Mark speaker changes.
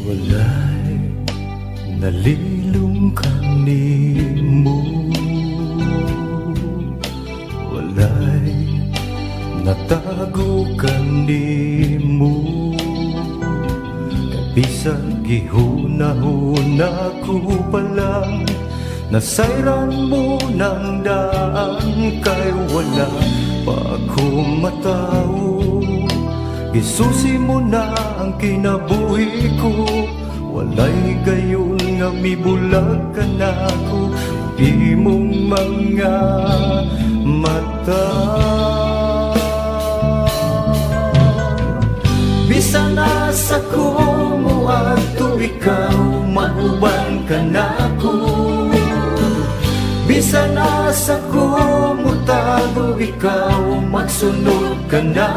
Speaker 1: Walay nalilong kanimo, walay natago kanimo. Bisag gihunahuna ko pa lang, nasayran mo ng daan, kay wala pa ako matao. Gisusi mo na ang kinabuhi ko, walay gayon nga mibulag ka na ko. Imong mga mata, bisa nasa ko mo ato ikaw, mauban ka na ko. Bisa nasa ko mo tago ikaw, magsunod ka na